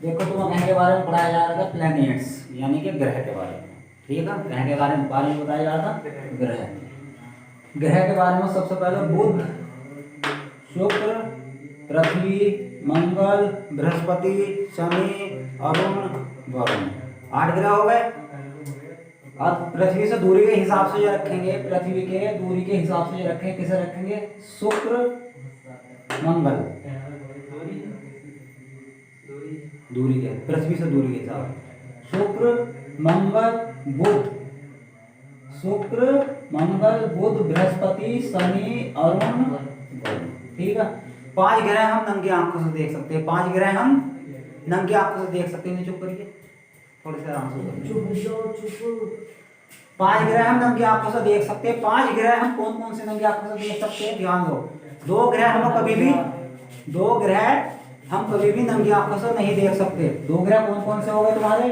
देखो तुम्हें ग्रह के बारे में पढ़ाया जा रहा था प्लैनेट्स यानी कि ग्रह के बारे में। ठीक है, ग्रह के बारे में बताया जा रहा था। ग्रह के बारे में सबसे पहले बुध, शुक्र, पृथ्वी, मंगल, बृहस्पति, शनि, अरुण, वरुण, 8 ग्रह हो गए। अब पृथ्वी से दूरी के हिसाब से जो रखेंगे, पृथ्वी के दूरी के हिसाब से जो रखेंगे, किसे रखेंगे? शुक्र, मंगल, दूरी के, पृथ्वी से दूरी के हिसाब से शुक्र, मंगल, बुध, शुक्र, मंगल, बुध, बृहस्पति, शनि, अरुण, वरुण। ठीक है, 5 ग्रह हम नंगी आंखों से देख सकते हैं। 5 ग्रह हम नंगी आंखों से देख सकते हैं। चुप करिए, थोड़े से आराम से। 5 ग्रह हम नंगी आंखों से देख सकते हैं। 5 ग्रह हम कौन कौन से नंगी आंखों से देख सकते हैं? ध्यान दो। 2 ग्रह हम कभी भी नंगी आंखों से नहीं देख सकते। 2 ग्रह कौन कौन से हो गए तुम्हारे?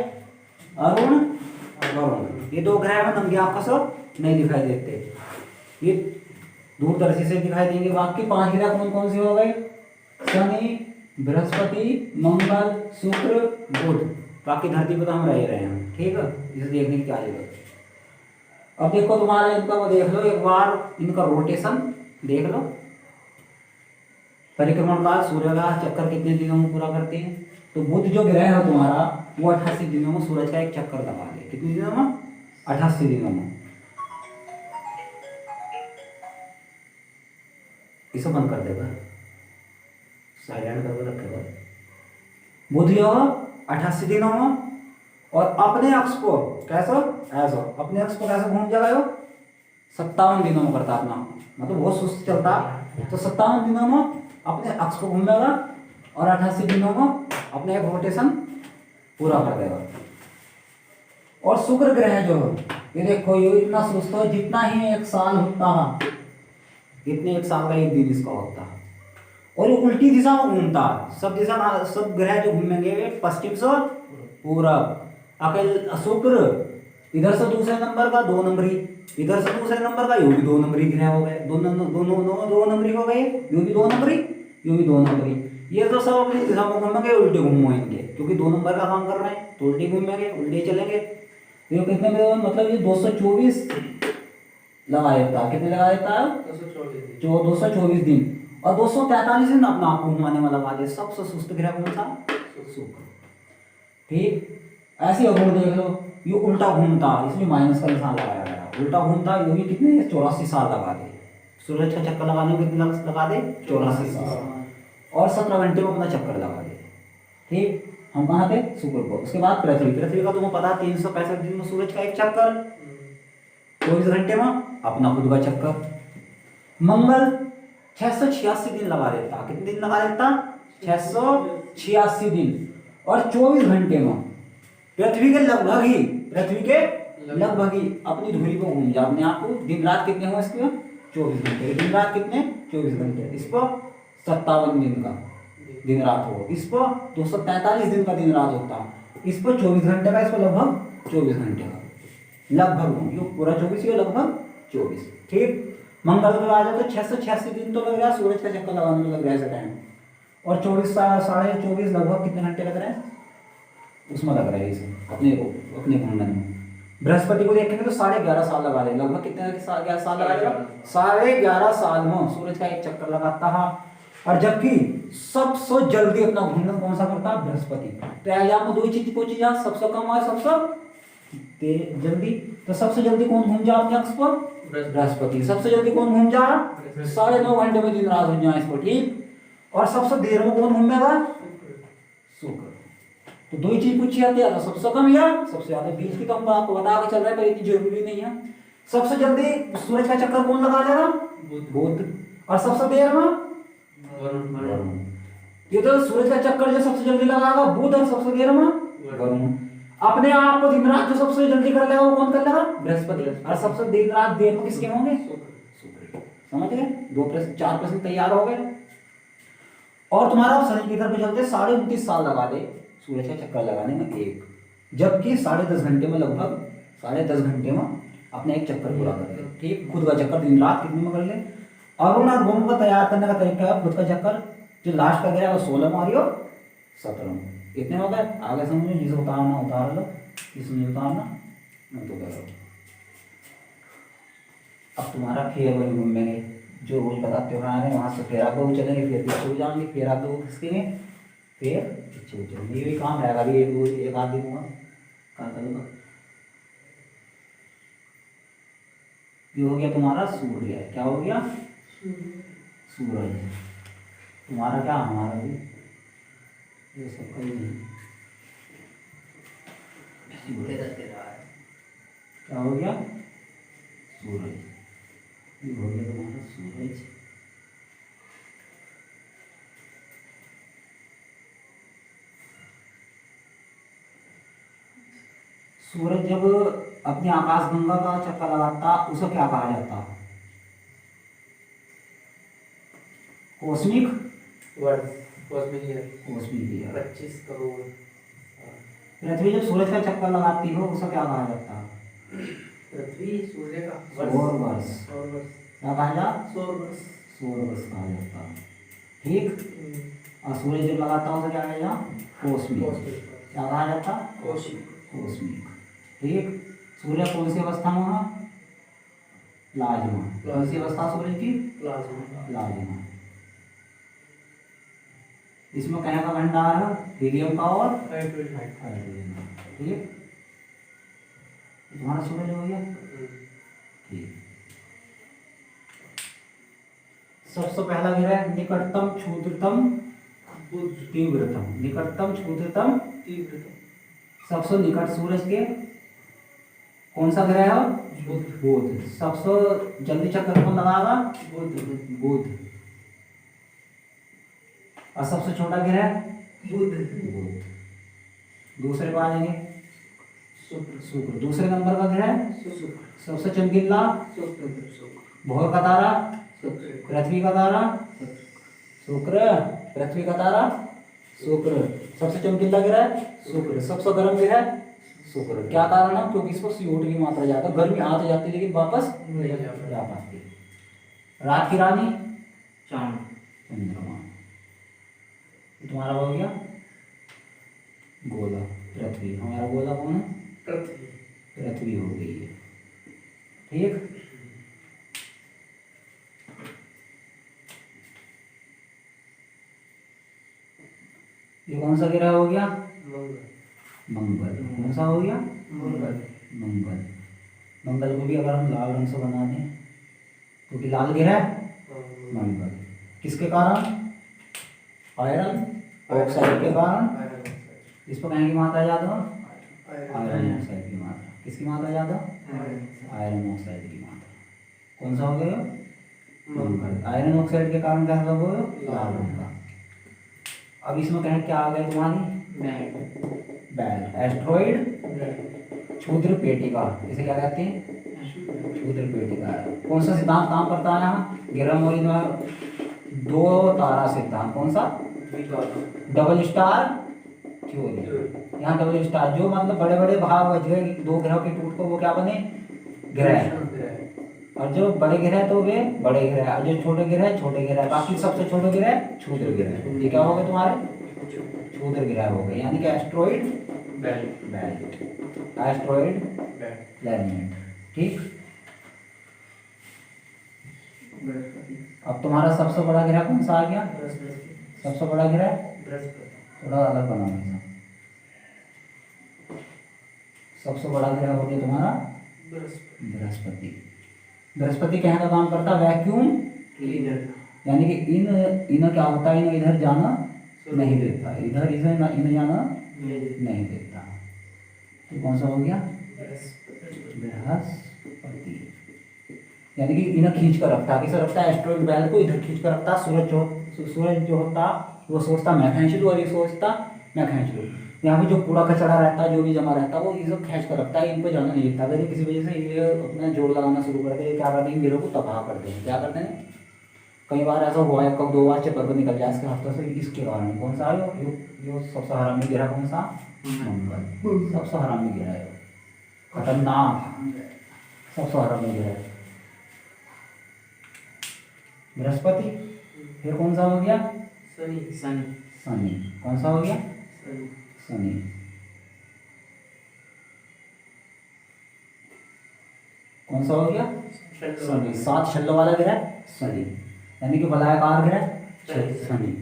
अरुण, वरुण। ये 2 ग्रह हम नंगी आंखों से नहीं दिखाई देते, ये दूरदर्शी से दिखाई देंगे। बाकी 5 ग्रह कौन कौन से हो गए? शनि, बृहस्पति, मंगल, शुक्र, बुध। बाकी धरती पर तो हम रह रहे हैं। ठीक है, इसे देखने की क्या जरूरत है। अब देखो तुम्हारे इनका वो देख लो एक बार, इनका रोटेशन देख लो। परिक्रमण काल सूर्य का चक्कर कितने दिनों में पूरा करते हैं? तो बुध जो ग्रह है तुम्हारा वो 88 दिनों में सूरज का एक चक्कर लगा ले। कितने दिनों में? 88 दिनों में। इसे बंद कर देगा, साइलेंट करके रखेगा। बुध जो 88 दिनों में, और अपने अक्ष को कैसे? ऐसा अपने अक्ष को कैसे घूम जाएगा? 57 दिनों में करता अपना, मतलब बहुत सुस्त चलता। तो 57 दिनों में अपने अक्ष को घूम जाएगा और 88 दिनों में अपने एक रोटेशन पूरा कर देगा। और शुक्र ग्रह जो है ये देखो, ये इतना सुस्त है जितना ही 1 साल होता है, इतने 1 साल का 1 दिन इसका होता है। और ये उल्टी दिशा में घूमता है। सब ग्रह जो घूमेंगे वे पश्चिम से पूरब। अकेल शुक्र इधर से दूसरे नंबर का 2 नंबरी, इधर से दूसरे नंबर का, ये भी 2 नंबरी ग्रह हो गए। दोनों 2 नंबरी हो गए, ये भी 2 नंबरी, ये भी 2 नंबरी। ये तो सब अपनी दिशा में घूमेंगे, उल्टे घूमेंगे, क्योंकि 2 नंबर का काम कर रहे हैं तो उल्टे घूमेंगे, उल्टे चलेंगे। तो ये कितने में, मतलब ये 224 लगा देता है। कितने लगा देता है? 224 दिन। और 243 दिन अपना आप घुमाने में लगा दे। सबसे सुस्त ग्रह कौन सा? शुक्र। ठीक, ऐसे अवगुण देख लो, ये उल्टा घूमता, इसलिए माइनस का निशान लगाया गया। उल्टा घूमता, ये भी कितने? 84 साल लगा दे। सूरज का चक्कर लगाने में कितना लगा दे? 84 साल। और 17 घंटे में अपना चक्कर लगा दे। ठीक, हम कहाँ थे? शुक्र को। उसके बाद पृथ्वी का तुम्हें पता 365 दिन में सूरज का एक चक्कर, 24 घंटे में अपना खुद का चक्कर। मंगल 686 दिन लगा देता। कितने दिन लगा देता? 686 दिन और 24 घंटे में पृथ्वी के लगभग ही अपनी धुरी को घूम जा अपने आप को। दिन रात कितने हो इसके? 24 घंटे। दिन रात कितने? 24 घंटे। इस पर 57 दिन का दिन रात हो, इस पर 243 दिन का दिन रात होता। इस पर 24 घंटे का, इस पर लगभग 24 घंटे का। लगभग ये पूरा 24, ये लगभग 24। ठीक, मंगल में आ जाए तो 686 दिन तो लग रहा है सूरज का चक्कर लगाने में, लग रहा है ऐसा टाइम। और 24 लगभग कितने घंटे लग रहे हैं उसमें लग रहा है इसे अपने घूमने में। बृहस्पति को देखेंगे तो 11.5 साल लगा दे। लगभग कितने साल लगाएगा? 11.5 साल में सूरज का एक चक्कर लगाता है। और जबकि सबसे जल्दी अपना घूमना कौन सा करता है? बृहस्पति। तो एग्जाम में 2 चीज पूछी जा, सबसे कम और सबसे जल्दी। तो सबसे जल्दी कौन घूम जा अपने अक्ष पर? बृहस्पति। सबसे जल्दी कौन घूम जा? 9.5 घंटे में दिन रात हो जाए इस पर। ठीक, और सबसे देर में कौन घूमेगा? शुक्र। तो 2 ही चीज पूछी जाती है, सबसे कम या सबसे ज्यादा। बीच की तो हम आपको बता के चल रहे हैं, पर इतनी जरूरी नहीं है। सबसे जल्दी सूरज का चक्कर कौन लगा देगा? बुध। और सबसे देर में वरुण। ये तो सूरज का चक्कर जो सबसे जल्दी लगाएगा बुध, और सबसे देर में वरुण। अपने आप को दिन रात जो सबसे जल्दी कर लेगा वो कौन कर लेगा? बृहस्पति। और सबसे दिन रात देर में किसके होंगे? शुक्र। समझ गए? 4 प्रश्न तैयार हो गए। और तुम्हारा शनि की तरफ चलते 29.5 साल लगा दे सूरज का चक्कर लगाने में एक, जबकि 10.5 घंटे में, लगभग 10.5 घंटे में अपने एक चक्कर पूरा कर ले। ठीक, खुद का चक्कर दिन रात कितने में कर ले। अरुण और गोमू का तैयार करने का तरीका है खुद का चक्कर। जो लास्ट का गिरा है वो 16 में, और 17 इतने हो गए। आगे समझो, जिसे उतारना उतार लो, जिसमें उतारना मत उतारो। अब तुम्हारा फिर वही घूमेंगे जो रोज बताते हो रहे वहाँ से, फिर आप लोग चलेंगे, फिर पीछे हो जाएंगे, फिर आप लोग खिसकेंगे, फिर पीछे हो जाएंगे। ये भी काम रहेगा अभी एक आध दिन हुआ क्या करूँगा। ये हो गया तुम्हारा सूर्य। क्या हो गया? सूरज। तुम्हारा क्या? हमारा भी ये सब कहीं नहीं, क्या हो गया? सूरज। ये हो गया तुम्हारा सूरज। सूरज जब अपनी आकाशगंगा का चक्कर लगाता उसे क्या कहा जाता? कॉस्मिक वर्ष, cosmic year, cosmic year. 25 crore. पृथ्वी जब सूरज का चक्कर लगाती हो उसे क्या कहा जाता? पृथ्वी सूर्य का सौर वर्ष। सौर वर्ष, क्या कहा जाता? सौर वर्ष। सौर वर्ष कहा जाता। ठीक। और सूरज जब लगाता हो तो क्या कहा जाता? कॉस्मिक। क्या कहा जाता? कॉस्मिक। कॉस्मिक। ठीक। सूर्य कौन सी अवस्था में है? प्लाज्मा। कौन सी अवस्था सूर्य की? प्लाज्मा। प्लाज्मा। इसमें कहाँ का भंडार है? हीलियम का और हाइड्रोजन। हाइड्रोजन का। ठीक। तुम्हारा सूरज हो गया। ठीक। सबसे पहला ग्रह निकटतम क्षुद्रतम तीव्रतम। निकटतम क्षुद्रतम तीव्रतम। सबसे निकट सूरज के कौन सा ग्रह है? बुध। सबसे जल्दी चक्कर कौन लगाएगा? बुध। और सबसे छोटा ग्रह? बुध। दूसरे को आ जाएंगे शुक्र। दूसरे नंबर का ग्रह? शुक्र। सबसे चमकीला? भोर का तारा? पृथ्वी का तारा? शुक्र। पृथ्वी का तारा? शुक्र। सबसे चमकीला ग्रह? शुक्र। सबसे गर्म ग्रह? शुक्र। क्या कारण है? क्योंकि इसको CO2 की मात्रा ज्यादा, गर्मी आते जाती है लेकिन वापस नहीं जा पाती। रात की रानी? चांद। चंद्रमा। तुम्हारा हो गया गोला पृथ्वी। हमारा गोला कौन है? पृथ्वी। पृथ्वी हो गई है। ठीक। ये कौन सा ग्रह हो गया? मंगल। कौन सा हो गया? मंगल। मंगल को भी अगर हम लाल रंग से बना दें क्योंकि लाल ग्रह मंगल। किसके कारण? आयरन ऑक्साइड के कारण। इस पर कहेंगे मात्रा ज्यादा? आयरन ऑक्साइड की मात्रा। किसकी मात्रा ज्यादा? आयरन ऑक्साइड की मात्रा। कौन सा हो गया? मंगल। आयरन ऑक्साइड के कारण क्या हो गया? लाल रंग का। अब इसमें कहें क्या आ गया तुम्हारी? बैल। एस्ट्रॉइड क्षुद्र पेटिका। इसे क्या कहते हैं? क्षुद्र पेटिका। कौन सा सिद्धांत काम करता है यहाँ? ग्रामोरी में दो तारा सिद्धांत। कौन सा? Double star theory. यहाँ डबल स्टार जो मतलब बड़े बड़े भाग बच गए दो ग्रहों के टूट को वो क्या बने? ग्रह। और जो बड़े ग्रह तो वे बड़े ग्रह, और जो छोटे ग्रह छोटे ग्रह। बाकी सबसे छोटे ग्रह क्षुद्र ग्रह। ये क्या हो गए तुम्हारे? क्षुद्र ग्रह हो गए। यानी कि एस्ट्रॉइड बेल्ट, एस्ट्रॉइड प्लैनेट। ठीक। अब तुम्हारा सबसे बड़ा ग्रह कौन सा आ गया? सबसे बड़ा ग्रह थोड़ा अलग बनाना। सबसे बड़ा ग्रह हो गया तुम्हारा बृहस्पति। बृहस्पति कहने का काम करता वैक्यूम क्लीनर। यानी कि इन क्या होता है? इन इधर जाना नहीं देता, इधर इन जाना नहीं देता। तो कौन सा हो गया? बृहस्पति। यानी कि इन्हें खींच कर रखता है। किसे रखता है? एस्ट्रॉइड बेल्ट को इधर खींच कर रखता। सूरज जो होता वो सोचता मैं खींच लूँ और ये सोचता मैं खींच लूँ। यहाँ पे जो कूड़ा कचरा रहता है जो भी जमा रहता है वो ये सब खींच कर रखता है। इन पर जाना नहीं देता। अगर किसी वजह से ये अपना जोड़ लगाना शुरू करते हैं क्या करते हैं? ग्रह को तबाह करते हैं। क्या करते हैं? कई बार ऐसा हुआ है, कब 2 बार चक्कर को निकल जाए इसके हफ्तों से। इसके कारण कौन सा है? जो सबसे हरामी ग्रह कौन सा? मंगल। सबसे हरामी ग्रह है, खतरनाक सबसे हरामी ग्रह बृहस्पति। फिर कौन सा हो गया? शनि। शनि। कौन सा हो गया? शनि। शनि। कौन सा हो गया? शनि। 7 छल्लों वाला ग्रह शनि, यानी कि वलयाकार ग्रह शनि।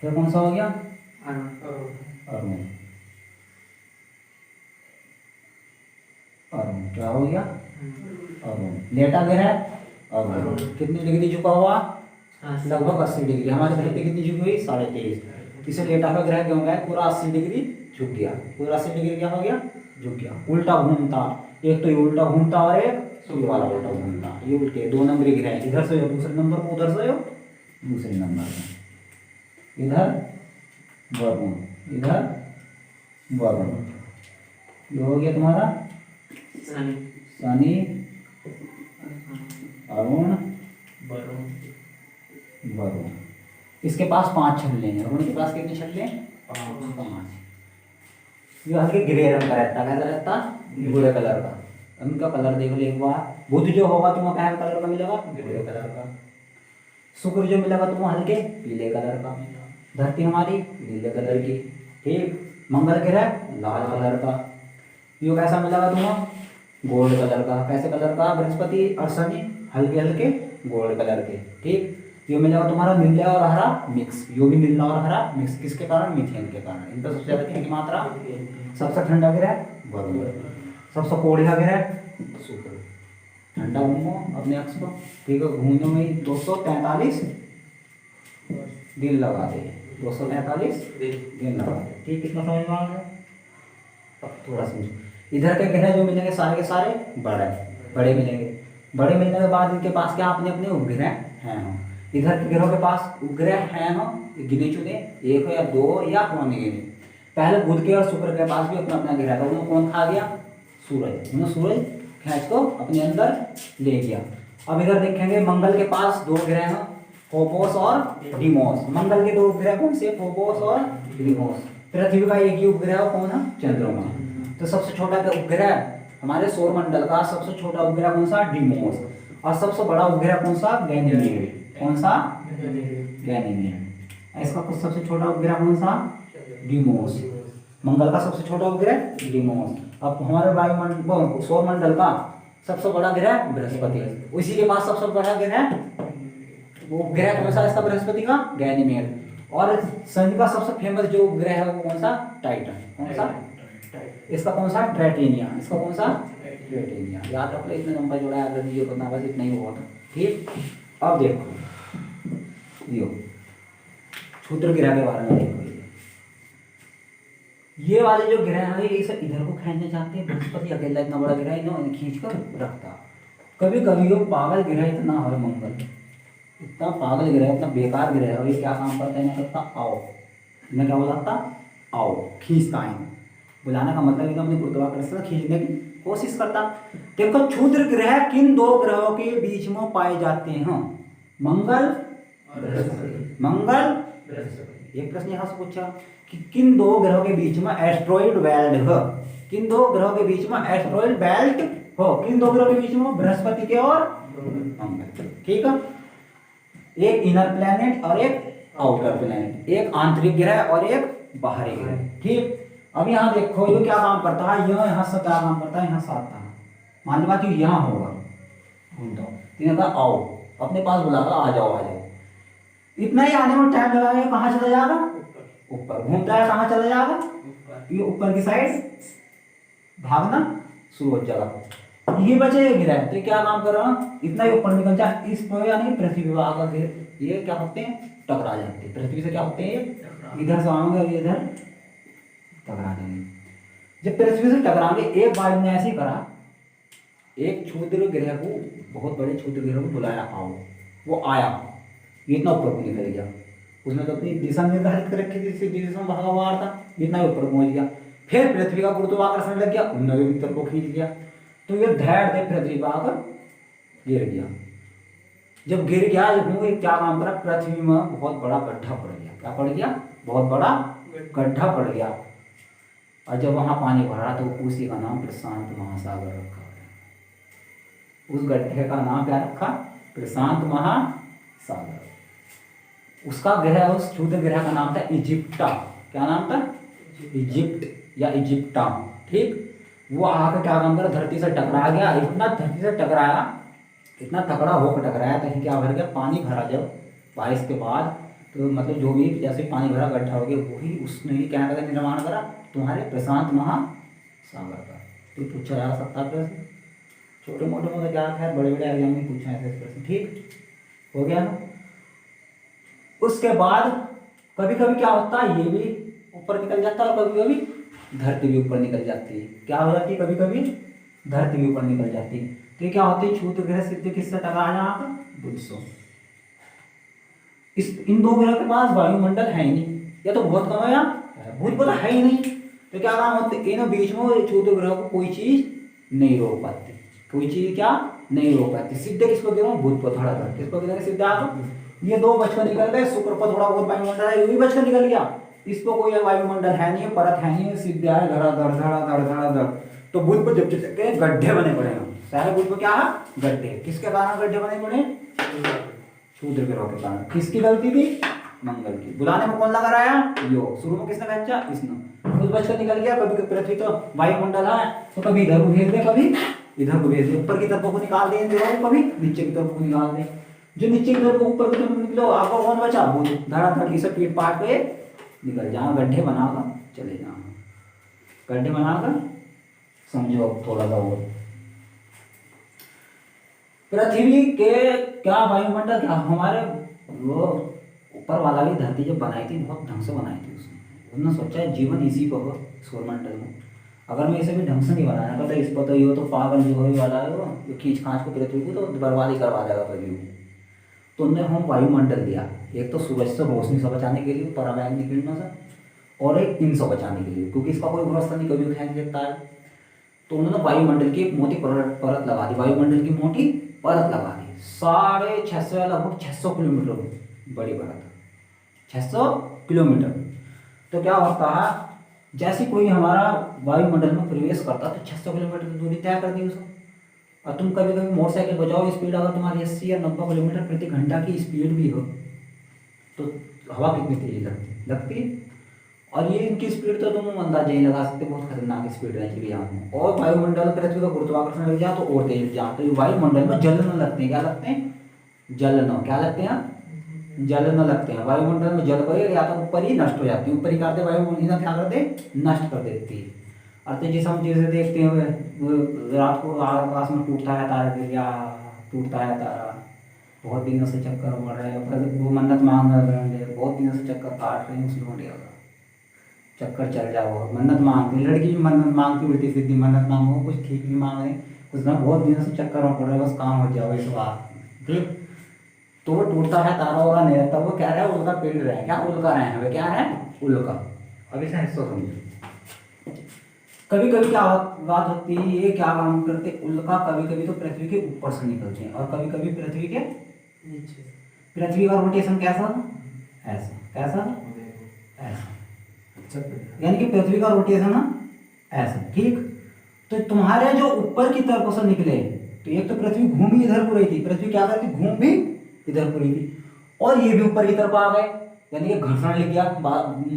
फिर कौन सा हो गया? अरुण। अरुण क्या हो गया? अरुण। लेटा ग्रह अरुण। कितनी डिग्री झुका हुआ? लगभग 80 डिग्री। हमारी धरती कितनी झुकी हुई? 23.5। इसे लेटा का ग्रह क्यों गया? पूरा 80 डिग्री झुक गया। पूरा 80 डिग्री क्या हो गया? झुक गया। उल्टा घूमता, एक तो ये उल्टा घूमता और एक ये वाला उल्टा घूमता। ये उल्टे 2 नंबरी ग्रह, इधर से दूसरे नंबर को, उधर से दूसरे नंबर में। इधर वरुण, इधर वरुण। ये हो गया तुम्हारा शनि, अरुण, वरुण। इसके पास 5 छल्ले हैं। अरुण के पास कितने छल्ले? 5। ये हल्के ग्रे रंग का रहता, कैसा रहता? भूरे कलर का। उनका कलर देख लो एक बार। बुध जो होगा तुम्हें क्या कलर का मिलेगा? भूरे कलर का। शुक्र जो मिलेगा तुम्हें हल्के पीले कलर का। धरती हमारी नीले कलर की। ठीक। मंगल ग्रह लाल कलर का। ये कैसा मिलेगा तुम्हें? गोल्ड कलर का। कैसे कलर का? बृहस्पति और शनि हल्के हल्के गोल्ड कलर के। ठीक। ये मिलेगा तुम्हारा नीला और हरा मिक्स। ये भी नीला और हरा मिक्स। किसके कारण? मीथेन के कारण। इनका सबसे ज्यादा कितनी मात्रा? सबसे ठंडा ग्रह वरुण, सबसे कोढ़िया ग्रह शुक्र। ठंडा घूमो अपने अक्ष पर। ठीक है। घूमने में 243 दिन लगा दे। 243 दिन लगा दे। ठीक। कितना समझ में आ गया? अब थोड़ा समझो। इधर के ग्रह जो मिलेंगे सारे के सारे बड़े मिलेंगे। बड़े मिलने के बाद इनके पास क्या अपने अपने उपग्रह हैं हो। इधर के ग्रहों के पास उपग्रह हैं हो, गिने चुने, 1 हो या 2 या कौन गिने। पहले बुध के और शुक्र के पास भी अपना अपना ग्रह था। उन्होंने कौन खा गया? सूरज। उन्होंने सूरज खींच को अपने अंदर ले गया। अब इधर देखेंगे मंगल के पास 2 ग्रह हैं, फोबोस और डीमोस। मंगल के 2 उपग्रह कौन से? फोबोस और डीमोस। पृथ्वी का एक ही उपग्रह कौन है? चंद्रमा। तो सबसे छोटा उपग्रह हमारे सौर मंडल का सबसे छोटा उपग्रह कौन सा? डीमोस। और सबसे बड़ा उपग्रह कौन सा? गैनीमेड। कौन सा? गैनीमेड। इसका कुछ सबसे छोटा उपग्रह कौन सा? डीमोस। मंगल का सबसे छोटा उपग्रह डीमोस। अब हमारे वायुमंडल सौर मंडल का सबसे बड़ा ग्रह बृहस्पति। उसी के पास सबसे बड़ा ग्रह वो ग्रह कौन सा? इसका बृहस्पति का गैनीमेड। और शनि का सबसे फेमस जो ग्रह है वो कौन सा? टाइटन। कौन सा? इसका कौन सा? टाइटेनिया। इसका कौन सा? टाइटेनिया। याद रख लो, इतने नंबर जोड़ा याद रखिए, करना बस इतना ही बहुत है। ठीक। अब देखो यो क्षुद्र ग्रह के बारे में देखो। ये वाले जो ग्रह है इसे इधर को खींचना चाहते हैं। बृहस्पति अकेला इतना बड़ा ग्रह इन्हें खींच कर रखता। कभी कभी वो पागल ग्रह इतना है मंगल, इतना पागल ग्रह, इतना बेकार ग्रह है, ये क्या काम करता है? इन्हें करता आओ। इन्हें क्या बोलाता? आओ। खींचता है। बुलाने का मतलब अपनी गुरुत्वाकर्षण खींचने की कोशिश करता। देखो क्षुद्र ग्रह किन 2 ग्रहों के बीच में पाए जाते हैं? मंगल बृहस्पति। मंगल बृहस्पति। एक प्रश्न यहाँ से पूछा कि किन 2 ग्रहों के बीच में एस्ट्रॉइड बेल्ट हो? किन 2 ग्रहों के बीच में एस्ट्रॉइड बेल्ट हो? किन 2 ग्रहों के बीच में? बृहस्पति के और मंगल। ठीक है। एक इनर प्लैनेट और एक आउटर प्लैनेट। एक आंतरिक ग्रह और एक बाहरी ग्रह। ठीक। अब यहाँ देखो ये क्या काम करता है? यहाँ से क्या काम करता है? यहाँ से आता है। मान लो कि यहाँ होगा घूमता हूँ, इन्हें कहा आओ, अपने पास बुलाकर आ जाओ आ जाओ। इतना ही आने में टाइम लगाएगा, कहाँ चला जाएगा? ऊपर। घूमता है कहाँ चला जाएगा? ये ऊपर की साइड भागना शुरू हो जाएगा। ये बचे ग्रह तो क्या काम कर रहा है? इतना ही ऊपर निकल जाए। इस पर यानी पृथ्वी पर आकर ये क्या होते हैं? टकरा जाते हैं। पृथ्वी से क्या होते हैं? ये इधर से आएंगे और इधर टकरा देंगे। जब पृथ्वी से टकराएंगे, एक वायु ने ऐसे करा, एक क्षुद्र ग्रह को, बहुत बड़े क्षुद्र ग्रह को बुलाया आओ। वो आया, ये इतना ऊपर को निकल गया। उसने तो अपनी दिशा निर्धारित कर रखी थी, जिस दिशा में भागा हुआ था, इतना ऊपर पहुंच गया। फिर पृथ्वी का गुरुत्वाकर्षण लग गया, उन्होंने भी उत्तर को खींच लिया। तो ये धैर्य दे पृथ्वी पर आकर गिर गया। जब गिर गया, ये क्या काम करा? पृथ्वी में बहुत बड़ा गड्ढा पड़ गया। क्या पड़ गया? बहुत बड़ा गड्ढा पड़ गया। और जब वहां पानी भरा तो उसी का नाम प्रशांत महासागर रखा गया। उस गड्ढे का नाम क्या रखा? प्रशांत महासागर। उसका ग्रह, उस क्षुद्र ग्रह का नाम था इजिप्टा। क्या नाम था? इजिप्ट या इजिप्टा। ठीक, वो आकर क्या काम करा, धरती से टकरा गया। इतना धरती से टकराया, इतना तगड़ा होकर टकराया, कहीं क्या भर गया, पानी भरा जब बारिश के बाद, तो मतलब जो भी जैसे पानी भरा गड्ढा हो गया, वही उसने ही क्या का निर्माण करा, तुम्हारे प्रशांत महासागर का। तो पूछा जा सकता है प्रश्न, छोटे मोटे मोटे क्या है, बड़े बड़े एग्जाम में पूछा ऐसे प्रश्न। ठीक हो गया ना। उसके बाद कभी कभी क्या होता है, ये भी ऊपर निकल जाता है और कभी कभी धरती भी ऊपर निकल जाती है। क्या हो जाती है, कभी कभी धरती भी ऊपर निकल जाती है। तो ये क्या होती है, क्षुद्र ग्रह सिद्ध किससे टकराया यहाँ पर, बुध से। इस इन दो ग्रह के पास वायुमंडल है ही नहीं, या तो बहुत कम है या भूत पता है ही नहीं। तो क्या काम होते, इन बीच में क्षुद्र ग्रह को कोई चीज नहीं रोक पाती, कोई चीज क्या नहीं रोक पाती। सिद्ध किसको दे रहा हूँ, भूत पर थोड़ा सा, किसको दे सिद्ध आप, ये दो बचकर निकल गए। शुक्र पर थोड़ा बहुत वायुमंडल है, ये भी बचकर निकल गया। इस पर कोई वायुमंडल है नहीं, परत है नहीं, सिद्ध है धड़ाधड़ धड़ाधड़ धड़ाधड़। तो बुध पर जब चक्के गड्ढे बने पड़े हैं, सारे बुध पर क्या है, गड्ढे। किसके कारण गड्ढे बने पड़े, क्षुद्र ग्रह के कारण। किसकी गलती थी, मंगल की। बुलाने में कौन लगा रहा है, यो। शुरू में किसने भेजा, इसने। खुद बचकर निकल गया। कभी पृथ्वी तो वायुमंडल है, तो कभी इधर को भेज दे, कभी इधर को भेज दे, ऊपर की तरफ को निकाल दे, कभी नीचे की तरफ को निकाल दे। जो नीचे की तरफ ऊपर की तरफ निकलो, आपको कौन बचा, बुध। धड़ाधड़ इसे पीट पाट के निकल जाओ, गड्ढे बनाकर चले जाओ, गड्ढे बनाकर समझो थोड़ा सा। और पृथ्वी के क्या वायुमंडल, क्या हमारे वो ऊपर वाला भी धरती जब बनाई थी, बहुत ढंग से बनाई थी उसने। उन्होंने सोचा है जीवन इसी पर हो, सौरमंडल में। अगर मैं इसे भी ढंग से नहीं बनाया पता, इस पर तो ये तो पागल जो होने वाला है, वो खींच खांच को पृथ्वी को तो बर्बादी करवा देगा पृथ्वी को। तो उन्होंने हम वायुमंडल दिया, एक तो सूरज से रोशनी से बचाने के लिए, पराबैंगनी किरणों से, और एक इनसे बचाने के लिए, क्योंकि इसका कोई भरोसा नहीं, कभी उठाया नहीं सकता है। तो उन्होंने वायुमंडल की एक मोटी परत लगा दी, वायुमंडल की मोटी परत लगा दी। 650 लगभग 600 किलोमीटर बड़ी परत, 600 किलोमीटर। तो क्या होता है, जैसे कोई हमारा वायुमंडल में प्रवेश करता है तो 600 किलोमीटर की दूरी तय कर दी उसने। और तुम कभी कभी मोटरसाइकिल बजाओ, स्पीड अगर तुम्हारी 80 या 90 किलोमीटर प्रति घंटा की स्पीड भी हो, तो हवा कितनी तेज लगती। और ये इनकी स्पीड तो तुम अंदाजा नहीं लगा सकते, बहुत खतरनाक स्पीड है इनकी यहाँ। और वायुमंडल पृथ्वी का गुरुत्वाकर्षण लग जाए तो और तेज जाए, तो वायुमंडल में जलन लगते हैं। क्या लगते हैं, जलन। क्या लगते हैं, जलन लगते हैं। वायुमंडल में जल पड़े या तो ऊपर ही नष्ट हो जाती है, ऊपर ही करते वायुमंडल क्या करते, नष्ट कर देती है। और जैसे हम जैसे देखते हैं रात को आकाश में टूटता है तारा, गिर गया, टूटता है तारा, बहुत दिनों से चक्कर मार रहे हैं, वो मन्नत मांग रहे हैं, बहुत दिनों से चक्कर काट रहे हैं, उसमें हो चक्कर चल जाओ, मन्नत मांगती, लड़की भी मन्नत मांगती, उल्टी सीधी मन्नत मांगो, कुछ ठीक नहीं मांग रहे, कुछ ना बहुत दिनों से चक्कर में पड़ रहे, बस काम हो जाओ इस बात। ठीक, तो वो टूटता है तारा होगा नहीं रहता, वो क्या है, उल्का पेड़ रहे हैं, क्या उल्का रहे हैं, क्या है, उल्का। अब इसे हिस्सा समझो। कभी कभी क्या बात होती है, ये क्या काम करते, उल्का कभी कभी तो पृथ्वी के ऊपर से निकलते हैं, और कभी कभी पृथ्वी के नीचे। पृथ्वी का रोटेशन कैसा, ऐसा, कैसा, ऐसा, यानी कि पृथ्वी का रोटेशन ऐसा। ठीक, तो तुम्हारे जो ऊपर की तरफ से निकले, तो एक तो पृथ्वी घूमी इधर को रही थी, पृथ्वी क्या करती, घूम भी इधर को रही थी, और ये भी ऊपर की तरफ आ गए, यानी कि घर्षण लिख गया,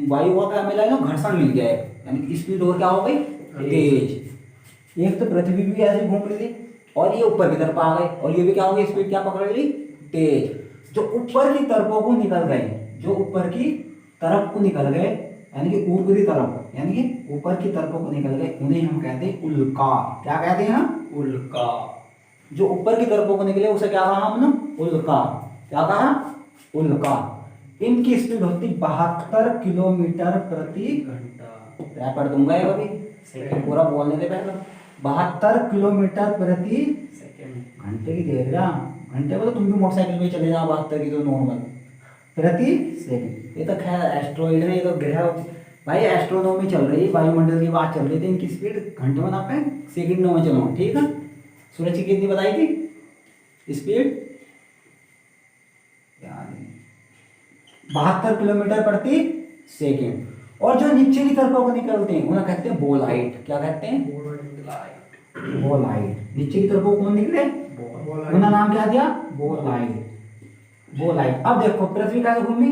वायु का क्या मिला, घर्षण मिल गया, यानी कि स्पीड और क्या हो गई, तेज। एक तो पृथ्वी भी ऐसे घूम रही थी, और ये ऊपर की तरफ आ गए, और ये भी क्या हो गई, स्पीड क्या पकड़ ली, तेज। जो ऊपर की तरफों को निकल गए, जो ऊपर की तरफ को निकल गए, यानी कि ऊपरी तरफ, यानी कि ऊपर की तरफों को निकल गए, उन्हें हम कहते हैं उल्का। क्या कहते हैं, उल्का। जो ऊपर की तरफों को निकले उसे क्या कहा हमने, उल्का। क्या कहा, उल्का। इनकी स्पीड होती 72 किलोमीटर प्रति घंटा। क्या पढ़ दूंगा ये कभी, पूरा बोलने दे पहले। 72 किलोमीटर प्रति सेकंड। घंटे की देख रहा, घंटे में तो तुम भी मोटरसाइकिल में चले जाओ, 72 की तो नॉर्मल, प्रति सेकंड। ये तो खैर एस्ट्रॉइड है, ये तो ग्रह भाई, एस्ट्रोनॉमी चल रही है, वायुमंडल की बात चल रही थी, इनकी स्पीड घंटे में नापे, सेकंडों में चलो। ठीक है, सूरज की कितनी बताई थी स्पीड, 72 किलोमीटर प्रति सेकंड। और जो नीचे की तरफों को निकलते हैं उन्हें कहते हैं बोलाइट। क्या कहते हैं, बोलाइट। नीचे की तरफों कौन निकले, उन्हें नाम क्या दिया, बोलाइट। बोलाइट। अब देखो पृथ्वी कैसे घूमी,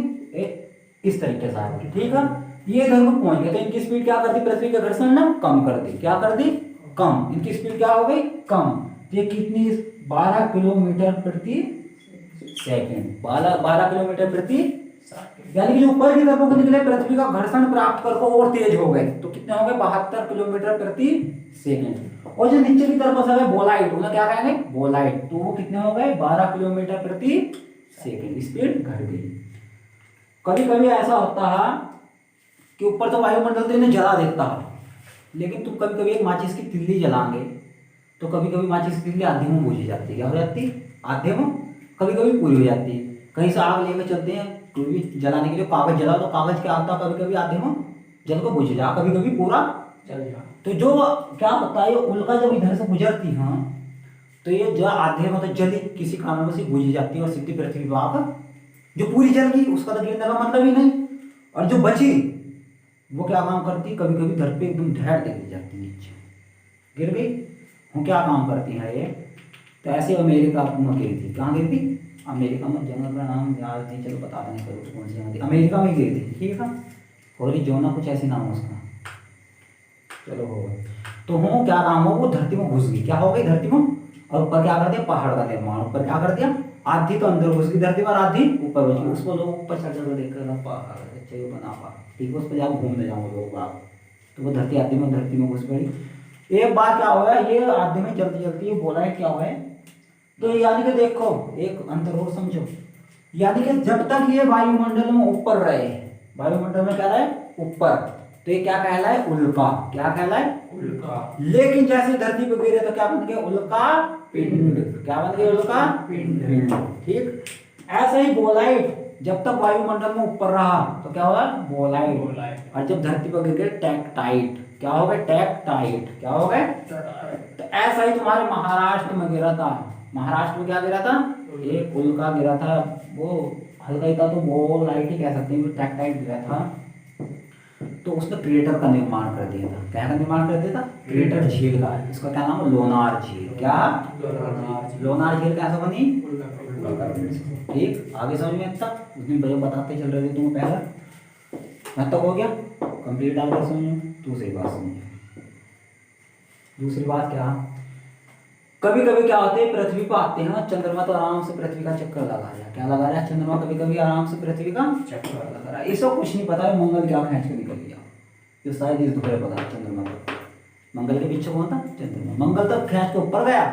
इस तरीके से आएगी, ठीक है। ये इधर को पहुंच गए तो इनकी स्पीड क्या कर दी, पृथ्वी के घर्षण ने कम कर दी, क्या कर दी, कम। इनकी स्पीड क्या हो गई, कम। ये कितनी, 12 किलोमीटर प्रति सेकंड, 12 किलोमीटर प्रति, यानी कि जो ऊपर की तरफ निकले पृथ्वी का घर्षण प्राप्त कर को और तेज हो गए, तो कितने हो गए, 72 किलोमीटर प्रति सेकंड। और जो नीचे की तरफ से बोलाइट, उन्हें क्या कहेंगे, बोलाइट, तो वो कितने हो गए, 12 किलोमीटर प्रति सेकंड, स्पीड घट गई। कभी कभी ऐसा होता है कि ऊपर तो वायुमंडल तो इन्हें जला देता है, लेकिन तुम कभी कभी एक माचिस की तिल्ली जलाएंगे तो कभी कभी माचिस की तिल्ली आधे में बुझ जाती है, क्या हो जाती है, आधे में, कभी कभी पूरी हो जाती है। कहीं से आग लेके चलते हैं, कोई भी जलाने के लिए कागज जलाओ तो कागज क्या होता है, कभी कभी आधे में जल को बुझ जा, कभी कभी पूरा चल जा। तो जो क्या होता है, ये उल्का जब इधर से गुजरती है तो ये जो आधे मतलब जली किसी कारण से बुझ जाती है और सीधी पृथ्वी पर आकर, जो पूरी जल गई उसका तो गिरने का मतलब ही नहीं, और जो बची वो क्या काम करती, कभी कभी धरती पे एकदम ढेर दे दी जाती नीचे, गिर गई। वो क्या काम करती है ये, तो ऐसे अमेरिका में गिरी थी, कहाँ गिरी थी, अमेरिका में, जगह का नाम याद नहीं, चलो बता देंगे करो कौन सी जगह थी, अमेरिका में गिरी थी, ठीक है, हॉरिज़ोना कुछ ऐसे नाम है उसका, चलो हो गए। तो हो क्या काम हो, वो धरती में घुस गई, क्या हो गई धरती में, और ऊपर क्या कर दिया, पहाड़ का निर्माण, ऊपर क्या कर दिया, आधी तो अंदर घुस गई धरती पर, आधी ऊपर घुस गई, उसको लोग ऊपर चढ़ चढ़ देख कर पहाड़ अच्छे बना पा, ठीक है, उस पर जाकर घूमने जाओ लोग बाग, तो वो धरती आधी में घुस पड़ी। एक बार क्या हुआ, ये आधे में चलती चलती ये बोला है क्या हुआ है, तो यानी कि देखो एक अंतर और समझो, यानी कि जब तक ये वायुमंडल में ऊपर रहे, वायुमंडल में क्या रहे, ऊपर, तो ये क्या कहलाए, उल्का, क्या कहलाए, उल्का। लेकिन जैसे धरती पे गिरे तो क्या बन गया, उल्का पिंड, क्या बन गया, उल्का पिंड, ठीक। ऐसे ही बोलाइट जब तक वायुमंडल में ऊपर रहा तो क्या होगा, बोलाइट, और जब धरती पर गिर गए टेक्टाइट, क्या हो गए, टेक्टाइट, क्या हो गए। तो ऐसा ही तुम्हारे महाराष्ट्र में गिरा था, महाराष्ट्र में क्या गिरा था, एक उल्का गिरा था, वो हल्का ही था तो बोलाइट ही कह सकते हैं, टेक्टाइट गिरा था, तो उसने क्रेटर का निर्माण कर दिया था, क्या का निर्माण कर दिया था, क्रेटर झील का, इसका क्या नाम है, लोनार झील, क्या, लोनार झील कैसे बनी, ठीक। आगे समझ में आता, उस दिन भैया बताते चल रहे थे तुम पहले, यहाँ तक हो गया कंप्लीट, आगे समझो। दूसरी बात समझो, दूसरी बात क्या, कभी कभी क्या होते हैं, पृथ्वी पर आते हैं चंद्रमा तो आराम से पृथ्वी का चक्कर लगा रहा है, क्या लगा रहा है, चंद्रमा कभी कभी आराम से पृथ्वी का चक्कर लगा रहा है, इसको कुछ नहीं पता है मंगल क्या खींच के निकल गया, ये शायद इस दुपहर पता है चंद्रमा को, मंगल के पीछे कौन था, चंद्रमा, मंगल तक खींच के ऊपर गया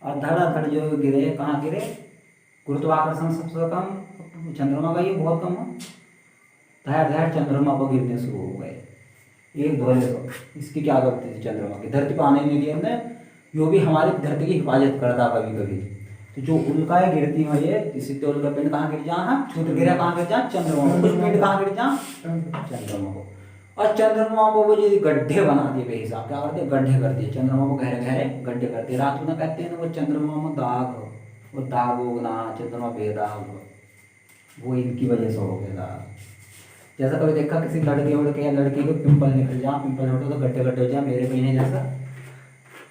और धड़ाधड़ जो गिरे, कहाँ गिरे, गुरुत्वाकर्षण सबसे कम चंद्रमा का, ये बहुत कम है, धैर धैर चंद्रमा पर गिरने शुरू हो गए, एक दो इसकी क्या करती थी चंद्रमा की, धरती पर आने नहीं दिया हमने, यो भी हमारी धरती की हिफाजत करता कभी कभी, तो जो उल्काएं गिरती हैं ये, इसी तो उल्का पिंड कहाँ गिर जा, क्षुद्र गिरा कहाँ गिर जा, चंद्रमा को, कुछ पिंड कहाँ गिर जा, चंद्रमा को, और चंद्रमा को वो जो गड्ढे बना दिए बेहिसाब, क्या करते, गड्ढे कर दिए चंद्रमा को, गहरे गहरे गड्ढे कर दिए, रात में कहते हैं ना वो चंद्रमा में दाग हो, वो दाग होना, चंद्रमा बेदाग हो, वो इनकी वजह से हो गया दाग। जैसा कभी देखा किसी लड़के उड़के या लड़की को पिंपल निकल जा, पिंपल हटो तो गड्ढे गड्ढे हो जा, मेरे को नहीं जैसा,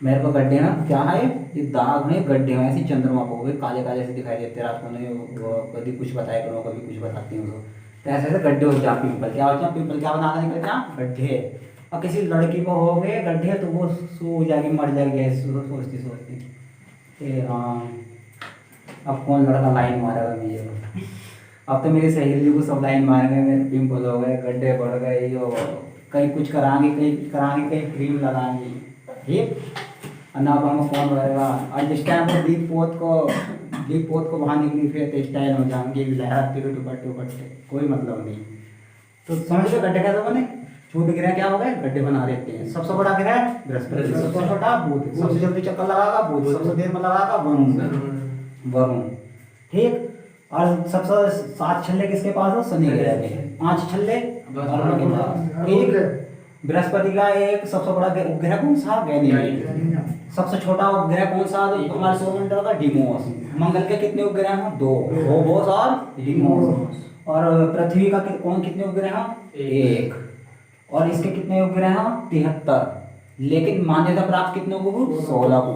मेरे को गड्ढे ना क्या है, ये दाग है, गड्ढे हैं, ऐसे चंद्रमा को काले काले से दिखाई देते, रात को नहीं वो कभी कुछ बताया करो, कभी कुछ बताती हूँ, तो ऐसे ऐसे गड्ढे हो जा, पिंपल क्या हो जा, पिंपल क्या बना निकल जा, गड्ढे। और किसी लड़की को हो गए गड्ढे तो वो सो जाएगी, मर जाएगी, ऐसे सोचती सोचती, हाँ अब कौन लड़का लाइन मारेगा मुझे, अब तो मेरी सहेली को सब लाइन मार गए, मेरे पिंपल हो गए, गड्ढे बढ़ गए, यो कहीं कुछ कराएंगे, कहीं कुछ कराएंगे, कहीं क्रीम लगाएंगे, ठीक, अनापा में कौन रहेगा, और जिस टाइम पर दीप पोत को बाहर निकली फिर तो स्टाइल हो जाएंगे, लहराते हुए दुपट्टे उपट्टे, कोई मतलब नहीं। तो समझ लो गड्ढे कैसे बने, छोटे ग्रह क्या हो गए, गड्ढे बना देते हैं, सबसे बड़ा ग्रह बृहस्पति, सबसे छोटा बुध, सबसे जल्दी चक्कर लगाएगा बुध, सबसे देर में लगाएगा वरुण, ठीक। और सबसे 7 छल्ले किसके पास है, शनि ग्रह के, 5 छल्ले वरुण के पास, ठीक। बृहस्पति का एक सबसे बड़ा उपग्रह कौन सा, गैनीमेड, सबसे छोटा उपग्रह कौन सा हमारे सौरमंडल का, डिमोस। मंगल के कितने उपग्रह हैं, 2, फोबोस और डिमोस। और पृथ्वी का कितने उपग्रह हैं, 1, और इसके कितने उपग्रह हैं, 73, लेकिन मान्यता प्राप्त कितने को, 16 को।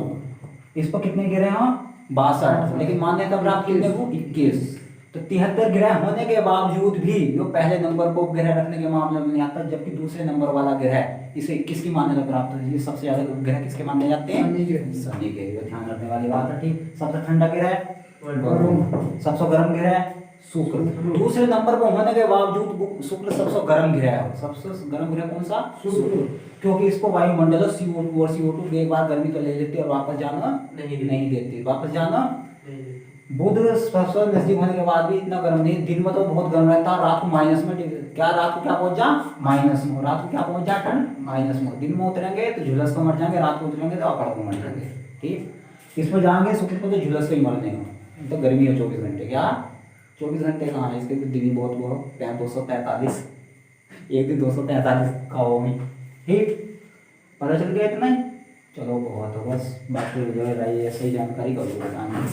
इस पर कितने गिरे हैं, 62, लेकिन मान्यता प्राप्त कितने को, 21। तो 73 ग्रह होने के बावजूद भी जो पहले नंबर को ग्रह रखने के मामले में नहीं आता, जबकि दूसरे नंबर वाला ग्रह इसे किसकी मान्यता प्राप्त है? ये सबसे ज्यादा ग्रह किसके माने जाते हैं? शनि के। शनि के। ये ध्यान रखने वाली बात है। ठीक, सबसे ठंडा ग्रह वरुण। सबसे गर्म ग्रह शुक्र। दूसरे नंबर पर होने के बावजूद शुक्र सबसे गर्म ग्रह है। सबसे गर्म ग्रह कौन सा? शुक्र। क्योंकि इसको वायुमंडल CO2 और CO2 एक बार गर्मी तो ले लेती है और वापस जाना नहीं देती, वापस जाना। बुध सबसे नजदीक होने के बाद भी इतना गर्म नहीं, दिन में तो बहुत गर्म रहता है, रात को माइनस में क्या, रात को क्या पहुंच जा? माइनस में। रात को क्या पहुंच जा? ठंड माइनस में। दिन में उतरेंगे तो झुलस को मर जाएंगे, रात को उतरेंगे तो अकड़ को मर जाएंगे। ठीक, इसमें जाएंगे शुक्र को तो झुलस को ही मरने को, तो गर्मी है 24 घंटे। क्या 24 घंटे कहाँ है? इसके तो दिन बहुत बहुत 245, एक दिन 245 खाओ में। ठीक, पता चल गया इतना ही? चलो बहुत हो बस, बाकी जो है भाई ऐसे ही जानकारी कर दो बताना।